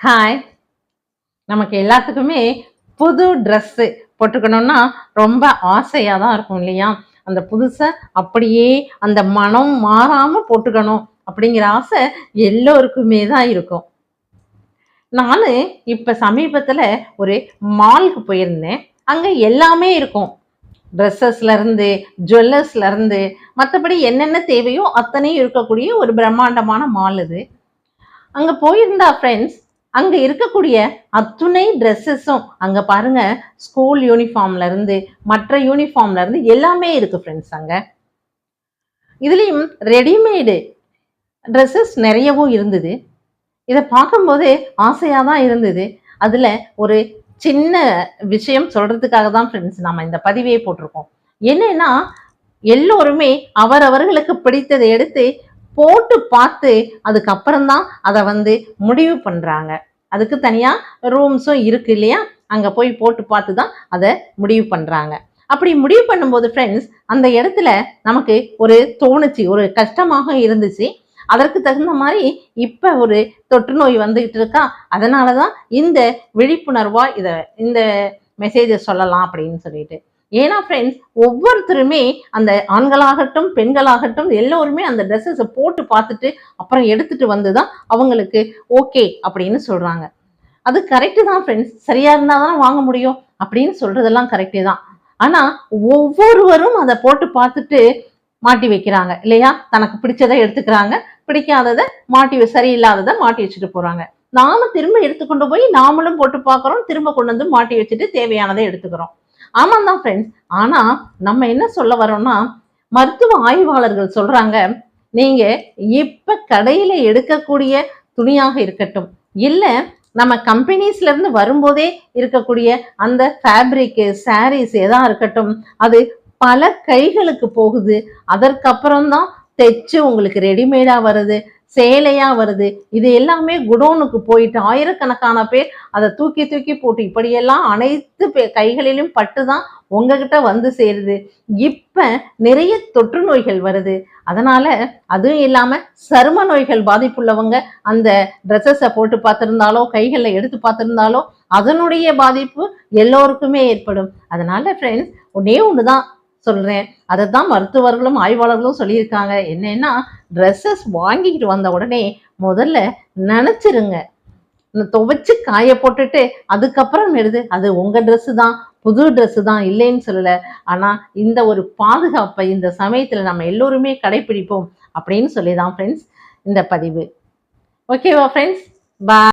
Hi. நமக்கு எல்லாத்துக்குமே புது ட்ரெஸ்ஸு போட்டுக்கணும்னா ரொம்ப ஆசையாக தான் இருக்கும் இல்லையா? அந்த புதுசை அப்படியே அந்த மனம் மாறாமல் போட்டுக்கணும் அப்படிங்கிற ஆசை எல்லோருக்குமே தான் இருக்கும். நான் இப்போ சமீபத்தில் ஒரு மாலுக்கு போயிருந்தேன். அங்கே எல்லாமே இருக்கும். ட்ரெஸ்ஸஸ்லேருந்து ஜுவல்லர்ஸ்லேருந்து மற்றபடி என்னென்ன தேவையோ அத்தனையும் இருக்கக்கூடிய ஒரு பிரம்மாண்டமான மால் இது. அங்கே போயிருந்தா ஃப்ரெண்ட்ஸ், அங்க இருக்கக்கூடிய அத்துணை ட்ரெஸ்ஸஸும் அங்க பாருங்க, ஸ்கூல் யூனிஃபார்ம்ல இருந்து மற்ற யூனிஃபார்ம்ல இருந்து எல்லாமே இருக்கு ஃப்ரெண்ட்ஸ். அங்க இதுலயும் ரெடிமேடு ட்ரெஸ்ஸஸ் நிறையவும் இருந்தது. இதை பார்க்கும்போதே ஆசையா தான் இருந்தது. அதுல ஒரு சின்ன விஷயம் சொல்றதுக்காக தான் ஃப்ரெண்ட்ஸ் நம்ம இந்த பதிவே போட்டிருக்கோம். என்னன்னா, எல்லோருமே அவரவர்களுக்கு பிடித்ததை எடுத்து போட்டு பார்த்து அதுக்கப்புறம் தான் அதை முடிவு பண்றாங்க. அதுக்கு தனியா ரூம்ஸும் இருக்கு இல்லையா? அங்க போய் போட்டு பார்த்து தான் அதை முடிவு பண்றாங்க. அப்படி முடிவு பண்ணும்போது ஃப்ரெண்ட்ஸ், அந்த இடத்துல நமக்கு ஒரு தோணுச்சு, ஒரு கஷ்டமாக இருந்துச்சு. அதற்கு தகுந்த மாதிரி இப்ப ஒரு தொற்று நோய் வந்துகிட்டு இருக்கா. அதனாலதான் இந்த விழிப்புணர்வா இந்த மெசேஜை சொல்லலாம் அப்படின்னு சொல்லிட்டு. ஏன்னா ஃப்ரெண்ட்ஸ், ஒவ்வொருத்தருமே அந்த ஆண்களாகட்டும் பெண்களாகட்டும் எல்லோருமே அந்த ட்ரெஸ்ஸஸை போட்டு பார்த்துட்டு அப்புறம் எடுத்துட்டு வந்துதான் அவங்களுக்கு ஓகே அப்படின்னு சொல்றாங்க. அது கரெக்டு தான் ஃப்ரெண்ட்ஸ். சரியா இருந்தா தானே வாங்க முடியும் அப்படின்னு சொல்றதெல்லாம் கரெக்டே தான். ஆனா ஒவ்வொருவரும் அதை போட்டு பார்த்துட்டு மாட்டி வைக்கிறாங்க இல்லையா? தனக்கு பிடிச்சதை எடுத்துக்கிறாங்க, பிடிக்காததை சரியில்லாததை மாட்டி வச்சுட்டு போறாங்க. நாம திரும்ப எடுத்துக்கொண்டு போய் நாமளும் போட்டு பார்க்கறோம், திரும்ப கொண்டு வந்து மாட்டி வச்சுட்டு தேவையானதை எடுத்துக்கிறோம். ஆமாம் தான் ஃப்ரெண்ட்ஸ். ஆனா நம்ம என்ன சொல்ல வரோம்னா, மருத்துவ ஆய்வாளர்கள் சொல்றாங்க, நீங்க இப்ப கடையில எடுக்கக்கூடிய துணியாக இருக்கட்டும், இல்ல நம்ம கம்பெனிஸ்ல இருந்து வரும்போதே இருக்கக்கூடிய அந்த ஃபேப்ரிக் சாரீஸ் எதா இருக்கட்டும், அது பல கைகளுக்கு போகுது. அதற்கப்புறம் தான் தைச்சு உங்களுக்கு ரெடிமேடா வருது, சேலையா வருது. இது எல்லாமே குடோனுக்கு போயிட்டு ஆயிரக்கணக்கான பேர் அதை தூக்கி தூக்கி போட்டு இப்படியெல்லாம் அனைத்து கைகளிலும் பட்டுதான் உங்ககிட்ட வந்து சேருது. இப்ப நிறைய தொற்று நோய்கள் வருது. அதனால அதுவும் இல்லாம சரும நோய்கள் பாதிப்புள்ளவங்க அந்த ட்ரெஸ்ஸஸை போட்டு பார்த்திருந்தாலோ, கைகளை எடுத்து பார்த்திருந்தாலோ அதனுடைய பாதிப்பு எல்லோருக்குமே ஏற்படும். அதனால ஃப்ரெண்ட்ஸ், ஒன்னே ஒண்ணுதான் சொல்றேன். அதை தான் மருத்துவர்களும் ஆய்வாளர்களும் சொல்லியிருக்காங்க. என்னன்னா, ட்ரெஸ்ஸஸ் வாங்கிட்டு வந்த உடனே முதல்ல நினைச்சிருங்க, துவைச்சு காய போட்டுட்டு அதுக்கப்புறம் எடுத்து அது உங்க ட்ரெஸ் தான், புது ட்ரெஸ் தான், இல்லைன்னு சொல்லல. ஆனா இந்த ஒரு பாதுகாப்பை இந்த சமயத்துல நம்ம எல்லோருமே கடைபிடிப்போம் அப்படின்னு சொல்லிதான் ஃப்ரெண்ட்ஸ் இந்த பதிவு. ஓகேவா ஃப்ரெண்ட்ஸ்? பாய்.